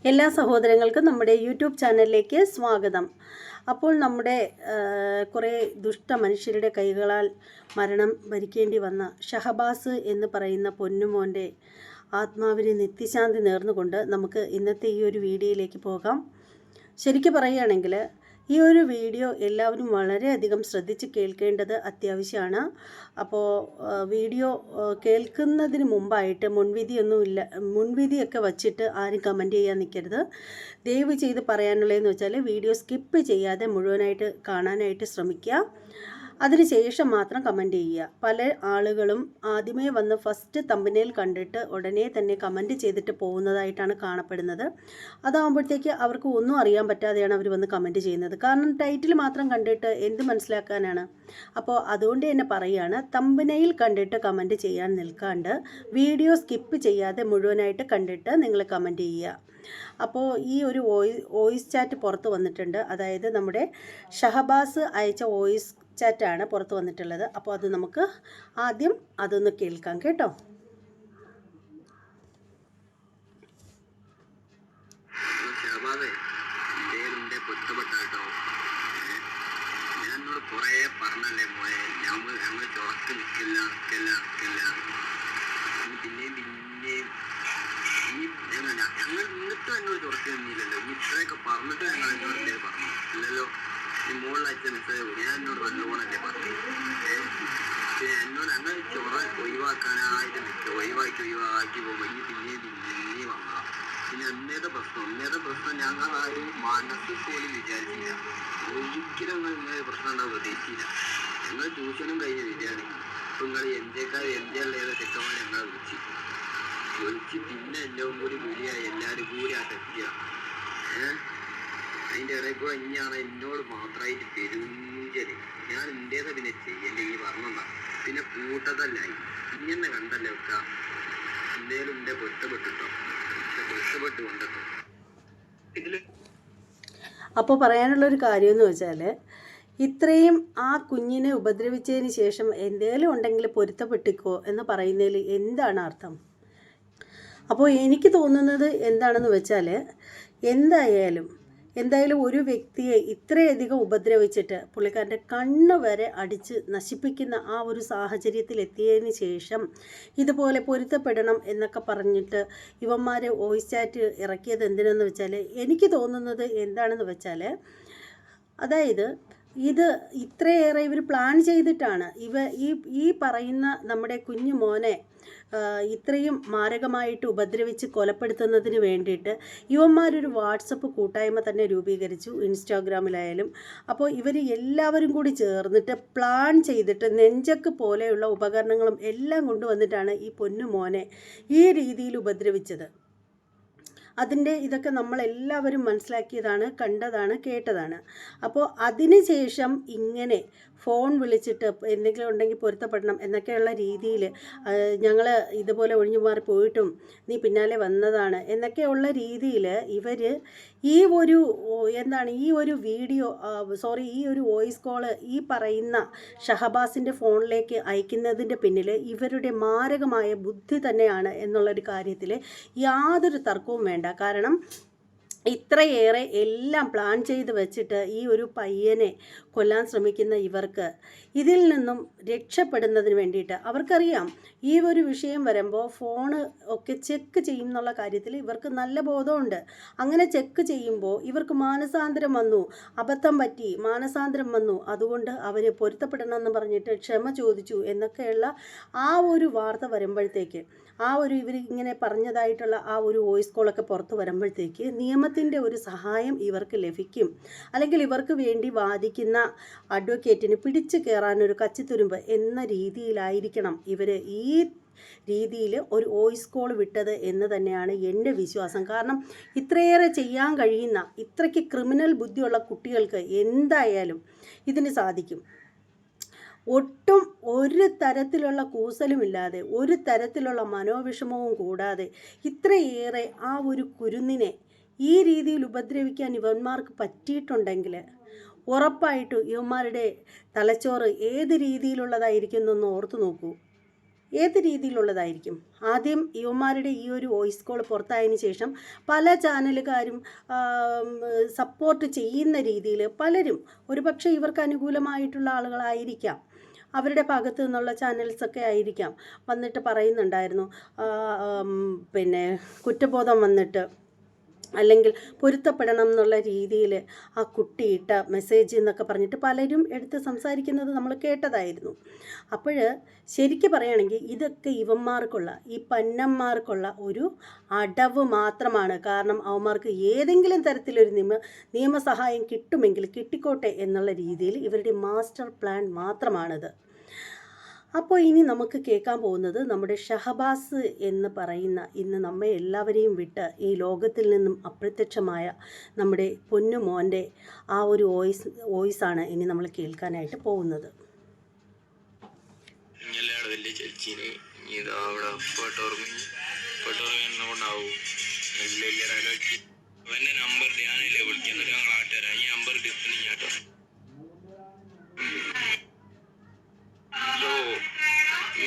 എല്ലാ സഹോദരങ്ങൾക്കും നമ്മുടെ യൂട്യൂബ് ചാനലിലേക്ക് സ്വാഗതം. അപ്പോൾ നമ്മുടെ കുറേ ദുഷ്ട മനുഷ്യരുടെ കൈകളാൽ മരണം വരിക്കേണ്ടി വന്ന ഷഹബാസ് എന്ന് പറയുന്ന പൊന്നുമോൻ്റെ ആത്മാവിന് നിത്യശാന്തി നേർന്നുകൊണ്ട് നമുക്ക് ഇന്നത്തെ ഈ ഒരു വീഡിയോയിലേക്ക് പോകാം. ശരിക്കും പറയുകയാണെങ്കിൽ ഈ ഒരു വീഡിയോ എല്ലാവരും വളരെയധികം ശ്രദ്ധിച്ച് കേൾക്കേണ്ടത് അത്യാവശ്യമാണ്. അപ്പോൾ വീഡിയോ കേൾക്കുന്നതിന് മുമ്പായിട്ട് മുൻവിധിയൊക്കെ വച്ചിട്ട് ആരും കമൻറ്റ് ചെയ്യാൻ നിൽക്കരുത്. ദയവ് ചെയ്ത് പറയാനുള്ളതെന്ന് വെച്ചാൽ വീഡിയോ സ്കിപ്പ് ചെയ്യാതെ മുഴുവനായിട്ട് കാണാനായിട്ട് ശ്രമിക്കുക. അതിനുശേഷം മാത്രം കമൻറ്റ് ചെയ്യുക. പല ആളുകളും ആദ്യമേ വന്ന് ഫസ്റ്റ് തമ്പനയിൽ കണ്ടിട്ട് ഉടനെ തന്നെ കമൻറ്റ് ചെയ്തിട്ട് പോകുന്നതായിട്ടാണ് കാണപ്പെടുന്നത്. അതാകുമ്പോഴത്തേക്ക് അവർക്ക് ഒന്നും അറിയാൻ പറ്റാതെയാണ് അവർ വന്ന് കമൻറ്റ് ചെയ്യുന്നത്. കാരണം ടൈറ്റിൽ മാത്രം കണ്ടിട്ട് എന്ത് മനസ്സിലാക്കാനാണ്? അപ്പോൾ അതുകൊണ്ട് തന്നെ പറയുകയാണ്, തമ്പനയിൽ കണ്ടിട്ട് കമൻറ്റ് ചെയ്യാൻ നിൽക്കാണ്ട് വീഡിയോ സ്കിപ്പ് ചെയ്യാതെ മുഴുവനായിട്ട് കണ്ടിട്ട് നിങ്ങൾ കമൻറ്റ് ചെയ്യുക. അപ്പോൾ ഈ ഒരു വോയിസ് ചാറ്റ് പുറത്ത് വന്നിട്ടുണ്ട്. അതായത് നമ്മുടെ ഷഹബാസ് അയച്ച വോയിസ് ചാറ്റാണ് പുറത്ത് വന്നിട്ടുള്ളത്. അപ്പോൾ അത് നമുക്ക് ആദ്യം അതൊന്ന് കേൾക്കാം കേട്ടോ. കുറേ പറഞ്ഞല്ലേ മോയെ, ഞങ്ങൾ ചുറക്ക് നിൽക്കില്ല പിന്നെയും ഞങ്ങൾ ഇന്നത്തെ എന്നോട് ചുറക്ക് നിന്നില്ലല്ലോ. ഈ ഇത്രയൊക്കെ പറഞ്ഞിട്ട് ഞങ്ങൾ എന്നോട് പറഞ്ഞു ഇല്ലല്ലോ. ഈ മുകളിൽ അയച്ച മെസ്സേജ് ഞാൻ എന്നോട് നല്ലോണല്ലേ പറഞ്ഞു. എന്നോട് ഞങ്ങൾ ചുറ ഒഴിവാക്കാനായിട്ട് നിൽക്കുക. ഒഴിവാക്കി പോകുമ്പോൾ ഈ പിന്നെയും വന്നതാണ്. പിന്നെ ഒന്നേത്തെ പ്രശ്നം ഞങ്ങൾ ആരും മനസ്സിൽ പോലും വിചാരിച്ചില്ല. ഒരിക്കലും ഞങ്ങൾ ഇങ്ങനെ പ്രശ്നം ഉണ്ടാവും പ്രതീക്ഷിച്ചില്ല. ഞങ്ങൾ ട്യൂഷനും കഴിഞ്ഞ് വരികയാണ്. ഇപ്പം നിങ്ങൾ എന്തേയുള്ള ഏതോ ചെക്കന്മാർ ഞങ്ങളെ വിളിച്ച് പിന്നെ എല്ലാം കൂടി വിളിയായി എല്ലാവരും കൂടി ആ തെറ്റുക. അതിൻ്റെ ഇടയിൽ കൂടെ ഇനിയാണ് എന്നോട് മാത്രമായിട്ട് പെരുഞ്ചല്. ഞാൻ എന്തേതാ പിന്നെ ചെയ്യല്ലേ ഈ പറഞ്ഞതാ. പിന്നെ കൂട്ടതല്ലായി ഇങ്ങനെ കണ്ടല്ലേ വെക്ക. എന്തേലും എൻ്റെ പൊരുത്തപ്പെട്ടിട്ടോ പൊരുത്തപ്പെട്ട് കൊണ്ടെത്തോ. ഇതില് അപ്പോൾ പറയാനുള്ളൊരു കാര്യമെന്ന് വെച്ചാൽ, ഇത്രയും ആ കുഞ്ഞിനെ ഉപദ്രവിച്ചതിന് ശേഷം എന്തേലും ഉണ്ടെങ്കിൽ പൊരുത്തപ്പെട്ടിക്കോ എന്ന് പറയുന്നതിൽ എന്താണ് അർത്ഥം? അപ്പോൾ എനിക്ക് തോന്നുന്നത് എന്താണെന്ന് വെച്ചാൽ, എന്തായാലും ഒരു വ്യക്തിയെ ഇത്രയധികം ഉപദ്രവിച്ചിട്ട് പുള്ളിക്കാരൻ്റെ കണ്ണ് വരെ അടിച്ച് നശിപ്പിക്കുന്ന ആ ഒരു സാഹചര്യത്തിൽ എത്തിയതിന് ശേഷം ഇതുപോലെ പൊരുത്തപ്പെടണം എന്നൊക്കെ പറഞ്ഞിട്ട് ഇവന്മാർ വോയിസ് ചാറ്റ് ഇറക്കിയത് എന്തിനെന്ന് വെച്ചാൽ, എനിക്ക് തോന്നുന്നത് എന്താണെന്ന് വെച്ചാൽ, അതായത് ഇത് ഇത്രയേറെ ഇവർ പ്ലാൻ ചെയ്തിട്ടാണ് ഈ പറയുന്ന നമ്മുടെ കുഞ്ഞു മോനെ ഇത്രയും മാരകമായിട്ട് ഉപദ്രവിച്ച് കൊലപ്പെടുത്തുന്നതിന് വേണ്ടിയിട്ട് ഇവന്മാരൊരു വാട്സപ്പ് കൂട്ടായ്മ തന്നെ രൂപീകരിച്ചു, ഇൻസ്റ്റാഗ്രാമിലായാലും. അപ്പോൾ ഇവർ എല്ലാവരും കൂടി ചേർന്നിട്ട് പ്ലാൻ ചെയ്തിട്ട് നെഞ്ചക്ക് പോലെയുള്ള ഉപകരണങ്ങളും എല്ലാം കൊണ്ടുവന്നിട്ടാണ് ഈ പൊന്നു മോനെ ഈ രീതിയിൽ ഉപദ്രവിച്ചത്. അതിൻ്റെ ഇതൊക്കെ നമ്മളെല്ലാവരും മനസ്സിലാക്കിയതാണ്, കണ്ടതാണ്, കേട്ടതാണ്. അപ്പോൾ അതിന് ശേഷം ഇങ്ങനെ ഫോൺ വിളിച്ചിട്ട് എന്തെങ്കിലും ഉണ്ടെങ്കിൽ പൊരുത്തപ്പെടണം എന്നൊക്കെയുള്ള രീതിയിൽ ഞങ്ങൾ ഇതുപോലെ ഒഴിഞ്ഞു മാറി പോയിട്ടും നീ പിന്നാലെ വന്നതാണ് എന്നൊക്കെയുള്ള രീതിയിൽ ഇവർ ഈ ഒരു വീഡിയോ ഈ ഒരു വോയിസ് കോള് ഈ പറയുന്ന ഷഹബാസിൻ്റെ ഫോണിലേക്ക് അയക്കുന്നതിൻ്റെ പിന്നിൽ ഇവരുടെ മാരകമായ ബുദ്ധി തന്നെയാണ് എന്നുള്ളൊരു കാര്യത്തിൽ യാതൊരു തർക്കവും വേണ്ട. കാരണം ഇത്രയേറെ എല്ലാം പ്ലാൻ ചെയ്ത് വെച്ചിട്ട് ഈ ഒരു പയ്യനെ കൊല്ലാൻ ശ്രമിക്കുന്ന ഇവർക്ക് ഇതിൽ നിന്നും രക്ഷപ്പെടുന്നതിന് വേണ്ടിയിട്ട് അവർക്കറിയാം, ഈ ഒരു വിഷയം വരുമ്പോൾ ഫോണ് ഒക്കെ ചെക്ക് ചെയ്യും എന്നുള്ള കാര്യത്തിൽ ഇവർക്ക് നല്ല ബോധമുണ്ട്. അങ്ങനെ ചെക്ക് ചെയ്യുമ്പോൾ ഇവർക്ക് മാനസാന്തരം വന്നു, അബദ്ധം പറ്റി മാനസാന്തരം വന്നു, അതുകൊണ്ട് അവർ പൊരുത്തപ്പെടണമെന്ന് പറഞ്ഞിട്ട് ക്ഷമ ചോദിച്ചു എന്നൊക്കെയുള്ള ആ ഒരു വാർത്ത വരുമ്പോഴത്തേക്ക്, ഇവർ ഇങ്ങനെ പറഞ്ഞതായിട്ടുള്ള ആ ഒരു വോയിസ് കോളൊക്കെ പുറത്ത് വരുമ്പോഴത്തേക്ക് നിയമത്തിൻ്റെ ഒരു സഹായം ഇവർക്ക് ലഭിക്കും. അല്ലെങ്കിൽ ഇവർക്ക് വേണ്ടി വാദിക്കുന്ന അഡ്വക്കേറ്റിന് പിടിച്ചു കയറാനൊരു കച്ചിത്തുരുമ്പ് എന്ന രീതിയിലായിരിക്കണം ഇവർ ഈ രീതിയിൽ ഒരു വോയിസ് കോൾ വിട്ടത് എന്ന് തന്നെയാണ് എൻ്റെ വിശ്വാസം. കാരണം ഇത്രയേറെ ചെയ്യാൻ കഴിയുന്ന, ഇത്രയ്ക്ക് ക്രിമിനൽ ബുദ്ധിയുള്ള കുട്ടികൾക്ക് എന്തായാലും ഇതിന് സാധിക്കും. ഒട്ടും ഒരു തരത്തിലുള്ള കൂസലുമില്ലാതെ, ഒരു തരത്തിലുള്ള മനോവിഷമവും കൂടാതെ ഇത്രയേറെ ആ ഒരു കുരുന്നിനെ ഈ രീതിയിൽ ഉപദ്രവിക്കാൻ ഇവന്മാർക്ക് പറ്റിയിട്ടുണ്ടെങ്കിൽ ഉറപ്പായിട്ടും ഇവന്മാരുടെ തലച്ചോറ് ഏത് രീതിയിലുള്ളതായിരിക്കും എന്നൊന്ന് ഓർത്തു നോക്കൂ. ഏത് രീതിയിലുള്ളതായിരിക്കും? ആദ്യം യുവമാരുടെ ഈ ഒരു വോയിസ് കോൾ പുറത്തായതിനു ശേഷം പല ചാനലുകാരും സപ്പോർട്ട് ചെയ്യുന്ന രീതിയിൽ പലരും, ഒരുപക്ഷെ ഇവർക്ക് അനുകൂലമായിട്ടുള്ള ആളുകളായിരിക്കാം, അവരുടെ ഭാഗത്തു നിന്നുള്ള ചാനൽസൊക്കെ ആയിരിക്കാം, വന്നിട്ട് പറയുന്നുണ്ടായിരുന്നു, പിന്നെ കുറ്റബോധം വന്നിട്ട് അല്ലെങ്കിൽ പൊരുത്തപ്പെടണം എന്നുള്ള രീതിയിൽ ആ കുട്ടിയിട്ട മെസ്സേജ് എന്നൊക്കെ പറഞ്ഞിട്ട് പലരും എടുത്ത് സംസാരിക്കുന്നത് നമ്മൾ കേട്ടതായിരുന്നു. അപ്പോൾ ശരിക്കും പറയുകയാണെങ്കിൽ ഇതൊക്കെ ഇവന്മാർക്കുള്ള, ഈ പന്നന്മാർക്കുള്ള ഒരു അടവ് മാത്രമാണ്. കാരണം അവന്മാർക്ക് ഏതെങ്കിലും തരത്തിലൊരു നിയമസഹായം കിട്ടുമെങ്കിൽ കിട്ടിക്കോട്ടെ എന്നുള്ള രീതിയിൽ ഇവരുടെ മാസ്റ്റർ പ്ലാൻ മാത്രമാണിത്. അപ്പോൾ ഇനി നമുക്ക് കേൾക്കാൻ പോകുന്നത് നമ്മുടെ ഷഹബാസ് എന്ന് പറയുന്ന, ഇന്ന് നമ്മെ എല്ലാവരെയും വിട്ട് ഈ ലോകത്തിൽ നിന്നും അപ്രത്യക്ഷമായ നമ്മുടെ പൊന്നുമോൻ്റെ ആ ഒരു വോയിസാണ് ഇനി നമ്മൾ കേൾക്കാനായിട്ട് പോകുന്നത്.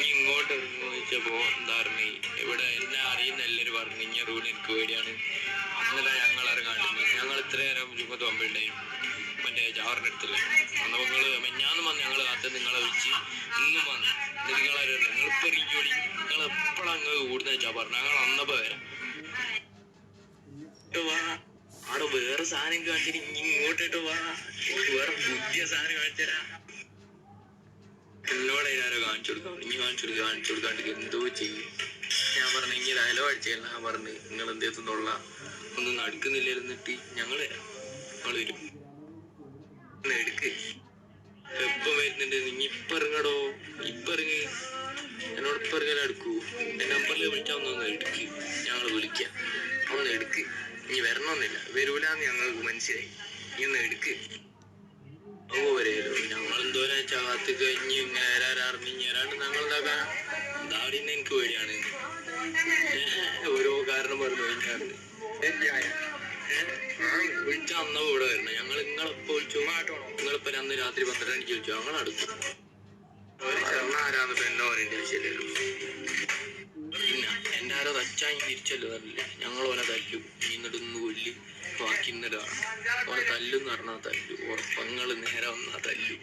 ഇങ്ങോട്ട് ചോദിച്ചപ്പോ എന്താ പറഞ്ഞു, ഇവിടെ എന്നെ അറിയുന്ന എല്ലാവരും പറഞ്ഞു ഇങ്ങനെ റൂൾ എനിക്ക് പേടിയാണ്. ഇന്നലെ ഞങ്ങൾ ഇറങ്ങാണ്ട് ഞങ്ങൾ ഇത്ര നേരം ചുമത്ത് പമ്പുണ്ടായി മറ്റേ ജാറിൻ്റെ അടുത്തില്ല. അന്ന് നിങ്ങൾ മെഞ്ഞാന്ന് വന്ന് ഞങ്ങൾ കാത്ത് നിങ്ങളെ വിളിച്ച് ഇന്നും വന്ന് നിങ്ങളെ നിങ്ങളിപ്പോൾ ഇറങ്ങിയോടി നിങ്ങൾ എപ്പോഴും അങ്ങ് കൂടുന്ന വെച്ചാൽ പറഞ്ഞു. ഞങ്ങൾ അന്നപ്പോ വരാം വാ, അവിടെ വേറെ സാധനം കാണിച്ചിട്ട് ഇങ്ങോട്ടിട്ട് വാ, എനിക്ക് വേറെ പുതിയ സാധനം കാണിച്ചരാ. എന്നോട് ഞാനോ കാണിച്ചു കൊടുക്കാണ്ട് എന്തോ ചെയ്യും. ഞാൻ പറഞ്ഞു ഇങ്ങനെ ഡയലോഗ് അടിച്ചല്ല. ഞാൻ പറഞ്ഞു നിങ്ങൾ എന്തേത്തുന്നുള്ള ഒന്നും നടക്കുന്നില്ലായിരുന്നിട്ട് ഞങ്ങൾ വരാം, ഞങ്ങൾ വരും, എടുക്ക്. എപ്പം വരുന്നുണ്ട് നിങ്ങൾ ഇപ്പം ഇറങ്ങടോ, ഇപ്പം ഇറങ്ങി എന്നോട് ഇപ്പം ഇറങ്ങാൻ എടുക്കൂ. എൻ്റെ നമ്പറിൽ വിളിച്ചാൽ ഒന്നൊന്ന് എടുക്ക്, ഞങ്ങൾ വിളിക്കാം, ഒന്ന് എടുക്ക്. ഇനി വരണമെന്നില്ല, വരൂലെന്ന് ഞങ്ങൾക്ക് മനസ്സിലായി, നീ ഒന്ന് എടുക്ക്. ഞങ്ങളെന്തോരാ ചാകത്ത് കഴിഞ്ഞ് ഇങ്ങനെ ഞങ്ങൾ ഇതാക്കാൻ ദാടിന്ന് എനിക്ക് പേടിയാണ്. ഓരോ കാരണം പറഞ്ഞു കഴിഞ്ഞാണ്ട് വിളിച്ച അന്ന ഇവിടെ വരണം. ഞങ്ങൾ നിങ്ങളെപ്പോ വിളിച്ചു, നിങ്ങളിപ്പോ അന്ന് രാത്രി 12 മണിക്ക് വിളിച്ചു, ഞങ്ങൾ അടുത്തു. ആരാന്നിപ്പോ എന്നോ പറയേണ്ട ആവശ്യമില്ലല്ലോ. പിന്നെ എന്റെ ആരോ തച്ചായി തിരിച്ചല്ലോ തല്ലേ, ഞങ്ങൾ ഓനെ തല്ലു എന്നിട്ടൊന്ന് കൊല്ലി ബാക്കി ഇന്നിടാണ്. ഓനെ തല്ലുന്ന് പറഞ്ഞാൽ തല്ലു, ഉറപ്പങ്ങള് നേരെ വന്നാ തല്ലു,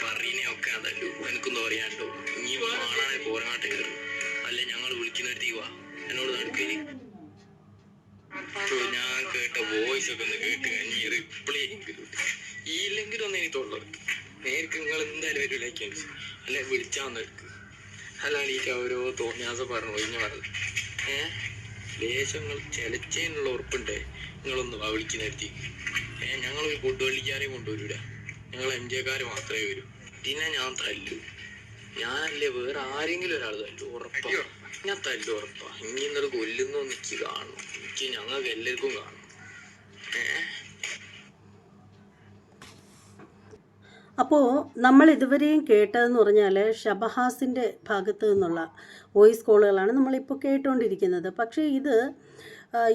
പറീനെയൊക്കെ ആ തല്ലു. എനിക്കൊന്നും പറയാണ്ടോ, ഇനി ആണാണെ പോരാട്ടെ കയറി, അല്ലെ ഞങ്ങൾ വിളിക്കുന്നിടത്തേക്ക് വാ, എന്നോട് നടക്കല്. ഞാൻ കേട്ട വോയിസ് ഒക്കെ ഒന്ന് കേട്ട് കഴിഞ്ഞ് റിപ്ലൈ എങ്കിലും ഇല്ലെങ്കിലും ഒന്ന് എനിക്ക് തൊള്ളത് നേരിട്ട് നിങ്ങൾ എന്തായാലും ഒരു ലൈക്ക് അല്ലെ വിളിച്ചാന്ന് എടുക്ക്. അല്ലാണ്ട് എനിക്ക് ഓരോ തോന്നിയാസം പറഞ്ഞു ഒഴിഞ്ഞു പറഞ്ഞത്. ദേശങ്ങൾ ചെലച്ചേനുള്ള ഉറപ്പുണ്ടേ, നിങ്ങളൊന്ന് വിളിക്കുന്നിടത്തേക്ക്. ഞങ്ങളൊരു കൊടുവള്ളിക്കാരെയും കൊണ്ടുവരൂല, ഞങ്ങൾ MJ മാത്രമേ വരൂ. പിന്നെ ഞാൻ തല്ലു, ഞാനല്ലേ വേറെ ആരെങ്കിലും ഒരാൾ തല്ലു, ഉറപ്പാ ഞാൻ തല്ലു, ഉറപ്പാ. ഇനിന്നൊരു കൊല്ലുന്നോ എനിക്ക് കാണണം, എനിക്ക് ഞങ്ങൾക്ക് എല്ലാവർക്കും കാണണം. അപ്പോൾ നമ്മൾ ഇതുവരെയും കേട്ടതെന്ന് പറഞ്ഞാൽ ഷബഹാസിൻ്റെ ഭാഗത്ത് നിന്നുള്ള വോയിസ് കോളുകളാണ് നമ്മളിപ്പോൾ കേട്ടുകൊണ്ടിരിക്കുന്നത്. പക്ഷേ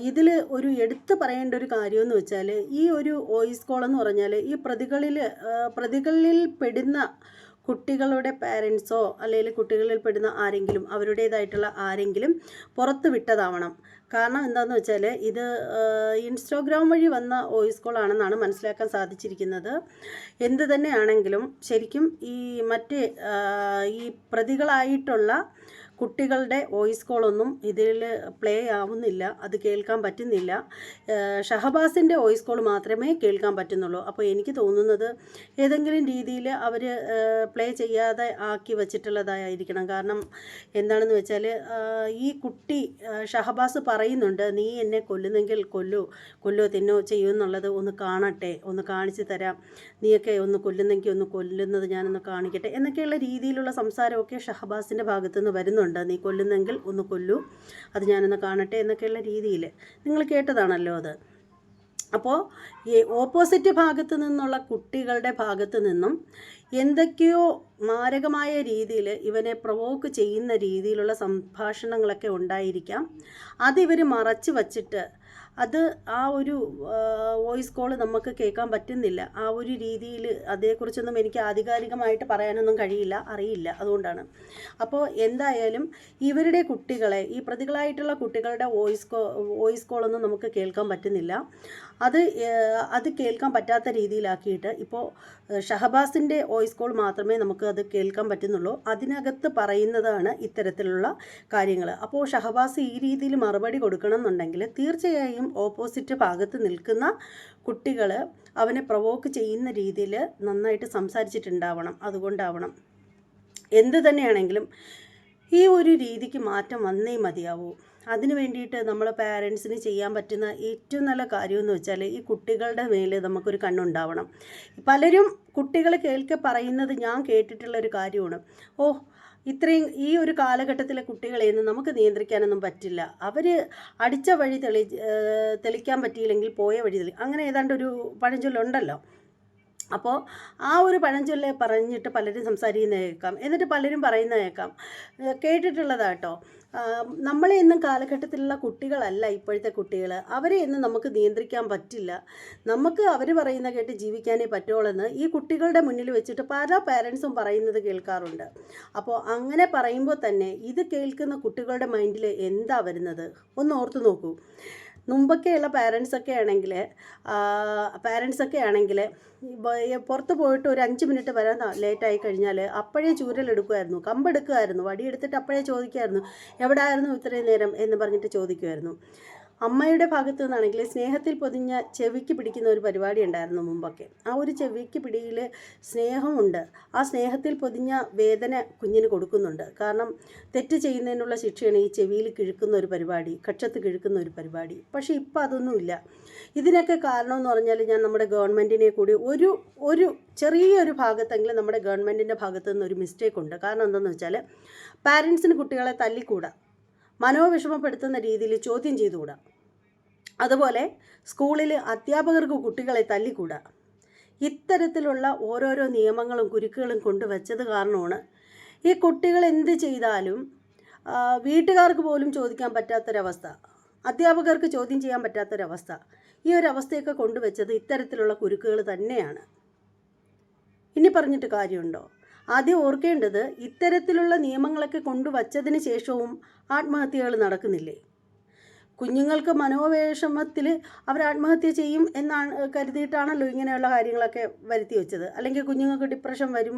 ഇതിൽ ഒരു എടുത്തു പറയേണ്ട ഒരു കാര്യമെന്ന് വെച്ചാൽ, ഈ ഒരു വോയിസ് കോളെന്ന് പറഞ്ഞാൽ ഈ പ്രതികളിൽ പെടുന്ന കുട്ടികളുടെ പാരൻസോ അല്ലെങ്കിൽ കുട്ടികളിൽ പെടുന്ന ആരെങ്കിലും, അവരുടേതായിട്ടുള്ള ആരെങ്കിലും പുറത്ത് വിട്ടതാവണം. കാരണം എന്താണെന്ന് വെച്ചാൽ ഇത് ഇൻസ്റ്റാഗ്രാം വഴി വന്ന വോയിസ് കോളാണെന്നാണ് മനസ്സിലാക്കാൻ സാധിച്ചിരിക്കുന്നത്. എന്ത് തന്നെയാണെങ്കിലും ശരിക്കും ഈ പ്രതികളായിട്ടുള്ള കുട്ടികളുടെ വോയിസ് കോളൊന്നും ഇതിൽ പ്ലേ ആവുന്നില്ല, അത് കേൾക്കാൻ പറ്റുന്നില്ല. ഷഹബാസിൻ്റെ വോയിസ് കോൾ മാത്രമേ കേൾക്കാൻ പറ്റുന്നുള്ളൂ. അപ്പോൾ എനിക്ക് തോന്നുന്നത് ഏതെങ്കിലും രീതിയിൽ അവർ പ്ലേ ചെയ്യാതെ ആക്കി വച്ചിട്ടുള്ളതായിരിക്കണം. കാരണം എന്താണെന്ന് വെച്ചാൽ ഈ കുട്ടി ഷഹബാസ് പറയുന്നുണ്ട്, നീ എന്നെ കൊല്ലുന്നെങ്കിൽ കൊല്ലോ തിന്നോ ചെയ്യുമെന്നുള്ളത് ഒന്ന് കാണട്ടെ, ഒന്ന് കാണിച്ചു തരാം, നീയൊക്കെ ഒന്ന് കൊല്ലുന്നെങ്കിൽ ഒന്ന് കൊല്ലുന്നത് ഞാനൊന്ന് കാണിക്കട്ടെ എന്നൊക്കെയുള്ള രീതിയിലുള്ള സംസാരമൊക്കെ ഷഹബാസിൻ്റെ ഭാഗത്തുനിന്ന് വരുന്നുണ്ട്. നീ കൊല്ലുന്നെങ്കിൽ ഒന്ന് കൊല്ലൂ, അത് ഞാനൊന്ന് കാണട്ടെ എന്നൊക്കെയുള്ള രീതിയിൽ നിങ്ങൾ കേട്ടതാണല്ലോ അത്. അപ്പോൾ ഈ ഓപ്പോസിറ്റ് ഭാഗത്തു നിന്നുള്ള കുട്ടികളുടെ ഭാഗത്തു നിന്നും എന്തൊക്കെയോ മാരകമായ രീതിയിൽ ഇവനെ പ്രൊവോക്ക് ചെയ്യുന്ന രീതിയിലുള്ള സംഭാഷണങ്ങളൊക്കെ ഉണ്ടായിരിക്കാം. അതിവർ മറച്ച് വച്ചിട്ട് അത് ആ ഒരു വോയിസ് കോൾ നമുക്ക് കേൾക്കാൻ പറ്റുന്നില്ല. ആ ഒരു രീതിയിൽ അതേക്കുറിച്ചൊന്നും എനിക്ക് ആധികാരികമായിട്ട് പറയാനൊന്നും കഴിയില്ല, അറിയില്ല. അപ്പോൾ എന്തായാലും ഇവരുടെ കുട്ടികളെ, ഈ പ്രതികളായിട്ടുള്ള കുട്ടികളുടെ വോയിസ് കോളൊന്നും നമുക്ക് കേൾക്കാൻ പറ്റുന്നില്ല. അത് കേൾക്കാൻ പറ്റാത്ത രീതിയിലാക്കിയിട്ട് ഇപ്പോൾ ഷഹബാസിൻ്റെ വോയിസ് കോൾ മാത്രമേ നമുക്ക് അത് കേൾക്കാൻ പറ്റുന്നുള്ളൂ. അതിനകത്ത് പറയുന്നതാണ് ഇത്തരത്തിലുള്ള കാര്യങ്ങൾ. അപ്പോൾ ഷഹബാസ് ഈ രീതിയിൽ മറുപടി കൊടുക്കണം എന്നുണ്ടെങ്കിൽ തീർച്ചയായും ഓപ്പോസിറ്റ് ഭാഗത്ത് നിൽക്കുന്ന കുട്ടികൾ അവനെ പ്രൊവോക്ക് ചെയ്യുന്ന രീതിയിൽ നന്നായിട്ട് സംസാരിച്ചിട്ടുണ്ടാവണം. അതുകൊണ്ടാവണം. എന്ത് തന്നെയാണെങ്കിലും ഈ ഒരു രീതിക്ക് മാറ്റം വന്നേ മതിയാവൂ. അതിന് വേണ്ടിയിട്ട് നമ്മൾ പാരൻസിന് ചെയ്യാൻ പറ്റുന്ന ഏറ്റവും നല്ല കാര്യമെന്ന് വെച്ചാൽ ഈ കുട്ടികളുടെ മേലെ നമുക്കൊരു കണ്ണുണ്ടാവണം. പലരും കുട്ടികൾ കേൾക്കെ പറയുന്നത് ഞാൻ കേട്ടിട്ടുള്ളൊരു കാര്യമാണ്, ഇത്രയും ഈ ഒരു കാലഘട്ടത്തിലെ കുട്ടികളെയൊന്നും നമുക്ക് നിയന്ത്രിക്കാനൊന്നും പറ്റില്ല. അവർ അടിച്ച വഴി തെളിക്കാൻ പറ്റിയില്ലെങ്കിൽ പോയ വഴി അങ്ങനെ ഏതാണ്ടൊരു പഴഞ്ചൊല്ലുണ്ടല്ലോ. അപ്പോൾ ആ ഒരു പഴഞ്ചൊല്ലെ പറഞ്ഞിട്ട് പലരും സംസാരിക്കുന്ന കേൾക്കാം. എന്നിട്ട് പലരും പറയുന്ന കേൾക്കാം, കേട്ടിട്ടുള്ളതാട്ടോ. നമ്മളെ ഇന്നും കാലഘട്ടത്തിലുള്ള കുട്ടികളല്ല ഇപ്പോഴത്തെ കുട്ടികൾ. അവരെ ഇന്നും നമുക്ക് നിയന്ത്രിക്കാൻ പറ്റില്ല. നമുക്ക് അവർ പറയുന്ന കേട്ട് ജീവിക്കാനേ പറ്റുള്ളൂ ഈ കുട്ടികളുടെ മുന്നിൽ വെച്ചിട്ട് പല പാരൻസും പറയുന്നത് കേൾക്കാറുണ്ട്. അപ്പോൾ അങ്ങനെ പറയുമ്പോൾ തന്നെ ഇത് കേൾക്കുന്ന കുട്ടികളുടെ മൈൻഡിൽ എന്താ വരുന്നത് ഒന്ന് ഓർത്ത് നോക്കൂ. മുമ്പൊക്കെയുള്ള പാരൻസൊക്കെ ആണെങ്കിൽ പുറത്ത് പോയിട്ട് ഒരു 5 മിനിറ്റ് വരാൻ ലേറ്റായി കഴിഞ്ഞാൽ അപ്പോഴേ ചൂരലെടുക്കുമായിരുന്നു, കമ്പെടുക്കുമായിരുന്നു, വടിയെടുത്തിട്ട് അപ്പോഴേ ചോദിക്കുമായിരുന്നു, എവിടെ ആയിരുന്നു ഇത്രയും നേരം എന്ന് പറഞ്ഞിട്ട് ചോദിക്കുമായിരുന്നു. അമ്മയുടെ ഭാഗത്തു നിന്നാണെങ്കിൽ സ്നേഹത്തിൽ പൊതിഞ്ഞ ചെവിക്ക് പിടിക്കുന്ന ഒരു പരിപാടി ഉണ്ടായിരുന്നു മുമ്പൊക്കെ. ആ ഒരു ചെവിക്ക് പിടിയിൽ സ്നേഹമുണ്ട്. ആ സ്നേഹത്തിൽ പൊതിഞ്ഞ വേദന കുഞ്ഞിന് കൊടുക്കുന്നുണ്ട്. കാരണം തെറ്റ് ചെയ്യുന്നതിനുള്ള ശിക്ഷയാണ് ഈ ചെവിയിൽ കിഴുക്കുന്ന ഒരു പരിപാടി, കക്ഷത്ത് കിഴുക്കുന്ന ഒരു പരിപാടി. പക്ഷേ ഇപ്പോൾ അതൊന്നുമില്ല. ഇതിനൊക്കെ കാരണമെന്ന് പറഞ്ഞാൽ ഞാൻ നമ്മുടെ ഗവൺമെൻറ്റിനെ കൂടി ഒരു ചെറിയൊരു ഭാഗത്തെങ്കിലും നമ്മുടെ ഗവൺമെൻറ്റിൻ്റെ ഭാഗത്തു നിന്നൊരു മിസ്റ്റേക്ക് ഉണ്ട്. കാരണം എന്താണെന്ന് വെച്ചാൽ പാരൻസിന് കുട്ടികളെ തല്ലിക്കൂടാ, മനോവിഷമപ്പെടുത്തുന്ന രീതിയിൽ ചോദ്യം ചെയ്തുകൂടാ. അതുപോലെ സ്കൂളിൽ അധ്യാപകർക്ക് കുട്ടികളെ തല്ലിക്കൂടാ. ഇത്തരത്തിലുള്ള ഓരോരോ നിയമങ്ങളും കുരുക്കുകളും കൊണ്ടുവച്ചത് കാരണമാണ് ഈ കുട്ടികൾ എന്ത് ചെയ്താലും വീട്ടുകാർക്ക് പോലും ചോദിക്കാൻ പറ്റാത്തൊരവസ്ഥ, അധ്യാപകർക്ക് ചോദ്യം ചെയ്യാൻ പറ്റാത്തൊരവസ്ഥ. ഈ ഒരു അവസ്ഥയൊക്കെ കൊണ്ടുവച്ചത് ഇത്തരത്തിലുള്ള കുരുക്കുകൾ തന്നെയാണ്. ഇനി പറഞ്ഞിട്ട് കാര്യമുണ്ടോ? ആദ്യം ഓർക്കേണ്ടത് ഇത്തരത്തിലുള്ള നിയമങ്ങളൊക്കെ കൊണ്ടുവച്ചതിന് ശേഷവും ആത്മഹത്യകൾ നടക്കുന്നില്ലേ? കുഞ്ഞുങ്ങൾക്ക് മനോവിഷമത്തിൽ അവർ ആത്മഹത്യ ചെയ്യും എന്നാണ് കരുതിയിട്ടാണല്ലോ ഇങ്ങനെയുള്ള കാര്യങ്ങളൊക്കെ വരുത്തി വെച്ചത്. അല്ലെങ്കിൽ കുഞ്ഞുങ്ങൾക്ക് ഡിപ്രഷൻ വരും,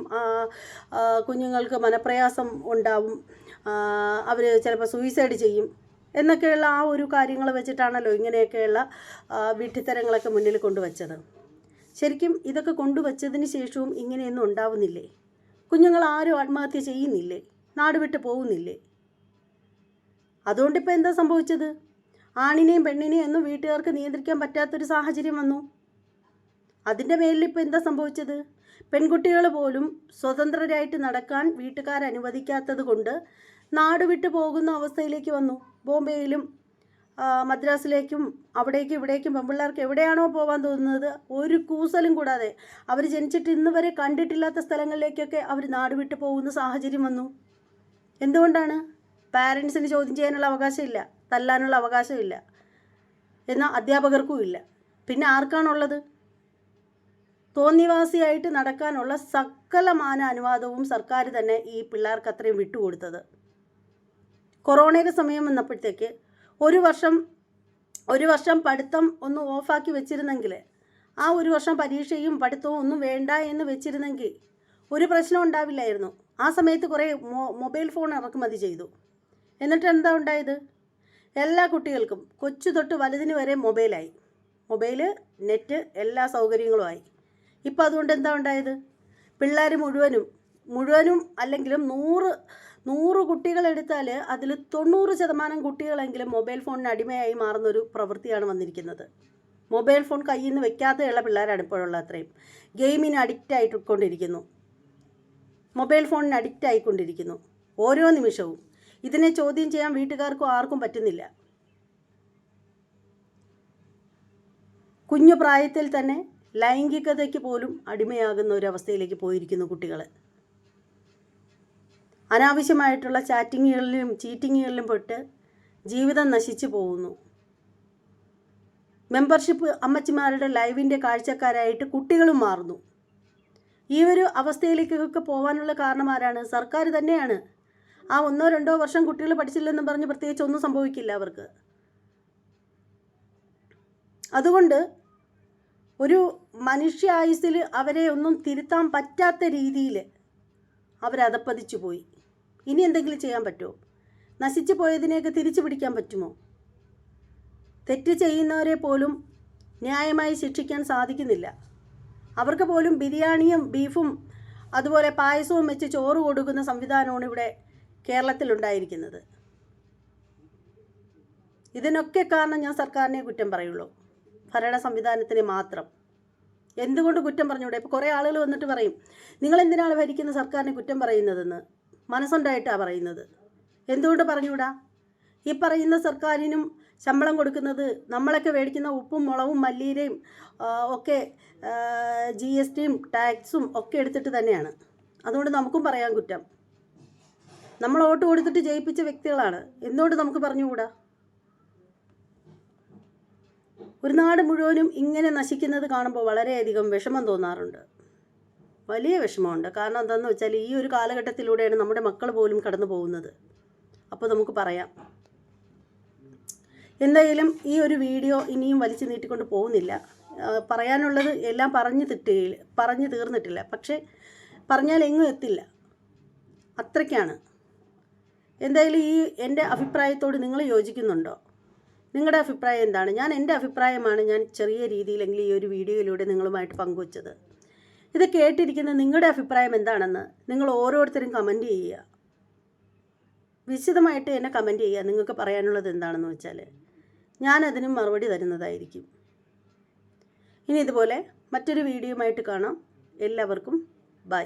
കുഞ്ഞുങ്ങൾക്ക് മനപ്രയാസം ഉണ്ടാവും, അവർ ചിലപ്പോൾ സൂയിസൈഡ് ചെയ്യും എന്നൊക്കെയുള്ള ആ ഒരു കാര്യങ്ങൾ വെച്ചിട്ടാണല്ലോ ഇങ്ങനെയൊക്കെയുള്ള വിഡ്ഢിത്തരങ്ങളൊക്കെ മുന്നിൽ കൊണ്ടുവച്ചത്. ശരിക്കും ഇതൊക്കെ കൊണ്ടുവച്ചതിന് ശേഷവും ഇങ്ങനെയൊന്നും ഉണ്ടാവുന്നില്ലേ? കുഞ്ഞുങ്ങൾ ആരും ആത്മഹത്യ ചെയ്യുന്നില്ലേ? നാട് വിട്ട് പോകുന്നില്ലേ? അതുകൊണ്ടിപ്പോൾ എന്താ സംഭവിച്ചത്? ആണിനെയും പെണ്ണിനെയും ഒന്നും വീട്ടുകാർക്ക് നിയന്ത്രിക്കാൻ പറ്റാത്തൊരു സാഹചര്യം വന്നു. അതിൻ്റെ മേലിപ്പോൾ എന്താ സംഭവിച്ചത്? പെൺകുട്ടികൾ പോലും സ്വതന്ത്രരായിട്ട് നടക്കാൻ വീട്ടുകാർ അനുവദിക്കാത്തത് കൊണ്ട് നാട് വിട്ട് പോകുന്ന അവസ്ഥയിലേക്ക് വന്നു. ബോംബെയിലും മദ്രാസിലേക്കും അവിടേക്കും ഇവിടേക്കും പെൺപിള്ളേർക്ക് എവിടെയാണോ പോകാൻ തോന്നുന്നത് ഒരു കൂസലും കൂടാതെ അവർ ജനിച്ചിട്ട് ഇന്ന് വരെ കണ്ടിട്ടില്ലാത്ത സ്ഥലങ്ങളിലേക്കൊക്കെ അവർ നാട് വിട്ട് പോകുന്ന സാഹചര്യം വന്നു. എന്തുകൊണ്ടാണ്? പാരൻസിന് ചോദ്യം ചെയ്യാനുള്ള അവകാശമില്ല, തല്ലാനുള്ള അവകാശമില്ല, എന്നാൽ അധ്യാപകർക്കും ഇല്ല. പിന്നെ ആർക്കാണുള്ളത്? തോന്നിവാസിയായിട്ട് നടക്കാനുള്ള സകലമാന അനുവാദവും സർക്കാർ തന്നെ ഈ പിള്ളേർക്ക് അത്രയും വിട്ടുകൊടുത്തത്. കൊറോണയുടെ സമയം വന്നപ്പോഴത്തേക്ക് ഒരു വർഷം പഠിത്തം ഒന്ന് ഓഫാക്കി വെച്ചിരുന്നെങ്കിൽ, ആ ഒരു വർഷം പരീക്ഷയും പഠിത്തവും ഒന്നും വേണ്ട എന്ന് വെച്ചിരുന്നെങ്കിൽ ഒരു പ്രശ്നം ഉണ്ടാവില്ലായിരുന്നു. ആ സമയത്ത് കുറേ മൊബൈൽ ഫോൺ ഇറക്കുമതി ചെയ്തു. എന്നിട്ട് എന്താ ഉണ്ടായത്? എല്ലാ കുട്ടികൾക്കും കൊച്ചു തൊട്ട് വലുതിന് വരെ മൊബൈലായി. മൊബൈല്, നെറ്റ്, എല്ലാ സൗകര്യങ്ങളുമായി. ഇപ്പോൾ അതുകൊണ്ട് എന്താ ഉണ്ടായത്? പിള്ളേർ മുഴുവനും അല്ലെങ്കിലും 100 കുട്ടികളെടുത്താൽ അതിൽ 90% കുട്ടികളെങ്കിലും മൊബൈൽ ഫോണിന് അടിമയായി മാറുന്നൊരു പ്രവൃത്തിയാണ് വന്നിരിക്കുന്നത്. മൊബൈൽ ഫോൺ കയ്യിൽ നിന്ന് വെക്കാതെയുള്ള പിള്ളേരാണ് ഇപ്പോഴുള്ള അത്രയും. ഗെയിമിന് അഡിക്റ്റ് ആയിക്കൊണ്ടിരിക്കുന്നു, മൊബൈൽ ഫോണിന് അഡിക്റ്റ് ആയിക്കൊണ്ടിരിക്കുന്നു ഓരോ നിമിഷവും. ഇതിനെ ചോദ്യം ചെയ്യാൻ വീട്ടുകാർക്കും ആർക്കും പറ്റുന്നില്ല. കുഞ്ഞു പ്രായത്തിൽ തന്നെ ലൈംഗികതയ്ക്ക് പോലും അടിമയാകുന്ന ഒരു അവസ്ഥയിലേക്ക് പോയിരിക്കുന്നു കുട്ടികൾ. അനാവശ്യമായിട്ടുള്ള ചാറ്റിങ്ങുകളിലും ചീറ്റിങ്ങുകളിലും പെട്ട് ജീവിതം നശിച്ചു പോകുന്നു. മെമ്പർഷിപ്പ് അമ്മച്ചിമാരുടെ ലൈവിൻ്റെ കാഴ്ചക്കാരായിട്ട് കുട്ടികളും മാറുന്നു. ഈ ഒരു അവസ്ഥയിലേക്കൊക്കെ പോകാനുള്ള കാരണം ആരാണ്? സർക്കാർ തന്നെയാണ്. ആ 1-2 വർഷം കുട്ടികൾ പഠിച്ചില്ലെന്നും പറഞ്ഞ് പ്രത്യേകിച്ച് ഒന്നും സംഭവിക്കില്ല അവർക്ക്. അതുകൊണ്ട് ഒരു മനുഷ്യ ആയുസ്സിൽ അവരെ ഒന്നും തിരുത്താൻ പറ്റാത്ത രീതിയിൽ അവരധപ്പതിച്ചു പോയി. ഇനി എന്തെങ്കിലും ചെയ്യാൻ പറ്റുമോ? നശിച്ചു പോയതിനെയൊക്കെ തിരിച്ചു പിടിക്കാൻ പറ്റുമോ? തെറ്റ് ചെയ്യുന്നവരെ പോലും ന്യായമായി ശിക്ഷിക്കാൻ സാധിക്കുന്നില്ല. അവർക്ക് പോലും ബിരിയാണിയും ബീഫും അതുപോലെ പായസവും വെച്ച് ചോറ് കൊടുക്കുന്ന സംവിധാനമാണ് ഇവിടെ കേരളത്തിലുണ്ടായിരിക്കുന്നത്. ഇതിനൊക്കെ കാരണം ഞാൻ സർക്കാരിനെ കുറ്റം പറയുള്ളൂ, ഭരണ സംവിധാനത്തിന് മാത്രം. എന്തുകൊണ്ട് കുറ്റം പറഞ്ഞുകൂടെ? ഇപ്പോൾ കുറേ ആളുകൾ വന്നിട്ട് പറയും, നിങ്ങളെന്തിനാണ് ഭരിക്കുന്ന സർക്കാരിനെ കുറ്റം പറയുന്നതെന്ന്. മനസ്സുണ്ടായിട്ടാണ് പറയുന്നത്. എന്തുകൊണ്ട് പറഞ്ഞുകൂടാ? ഈ പറയുന്ന സർക്കാരിനും ശമ്പളം കൊടുക്കുന്നത് നമ്മളൊക്കെ മേടിക്കുന്ന ഉപ്പും മുളകും മല്ലിയിലയും ഒക്കെ GSTയും ടാക്സും ഒക്കെ എടുത്തിട്ട് തന്നെയാണ്. അതുകൊണ്ട് നമുക്കും പറയാൻ കുറ്റം. നമ്മൾ വോട്ട് കൊടുത്തിട്ട് ജയിപ്പിച്ച വ്യക്തികളാണ്. എന്തുകൊണ്ട് നമുക്ക് പറഞ്ഞുകൂടാ? ഒരു നാട് മുഴുവനും ഇങ്ങനെ നശിക്കുന്നത് കാണുമ്പോൾ വളരെയധികം വിഷമം തോന്നാറുണ്ട്. വലിയ വിഷമമുണ്ട്. കാരണം എന്താണെന്ന് വെച്ചാൽ ഈ ഒരു കാലഘട്ടത്തിലൂടെയാണ് നമ്മുടെ മക്കൾ പോലും കടന്നു പോകുന്നത്. അപ്പോൾ നമുക്ക് പറയാം. എന്തായാലും ഈ ഒരു വീഡിയോ ഇനിയും വലിച്ചു നീട്ടിക്കൊണ്ട് പോകുന്നില്ല. പറയാനുള്ളത് എല്ലാം പറഞ്ഞു തീർന്നിട്ടില്ല. പക്ഷേ പറഞ്ഞാൽ എങ്ങും എത്തില്ല, അത്രയ്ക്കാണ്. എന്തായാലും ഈ എൻ്റെ അഭിപ്രായത്തോട് നിങ്ങൾ യോജിക്കുന്നുണ്ടോ? നിങ്ങളുടെ അഭിപ്രായം എന്താണ്? എൻ്റെ അഭിപ്രായമാണ് ഞാൻ ചെറിയ രീതിയിലെങ്കിലും ഈ ഒരു വീഡിയോയിലൂടെ നിങ്ങളുമായിട്ട് പങ്കുവച്ചത്. ഇത് കേട്ടിരിക്കുന്ന നിങ്ങളുടെ അഭിപ്രായം എന്താണെന്ന് നിങ്ങൾ ഓരോരുത്തരും കമൻറ്റ് ചെയ്യുക. വിശദമായിട്ട് എന്നെ കമൻറ്റ് ചെയ്യുക. നിങ്ങൾക്ക് പറയാനുള്ളത് എന്താണെന്ന് വെച്ചാൽ ഞാനതിനും മറുപടി തരുന്നതായിരിക്കും. ഇനി ഇതുപോലെ മറ്റൊരു വീഡിയോയുമായിട്ട് കാണാം. എല്ലാവർക്കും ബൈ.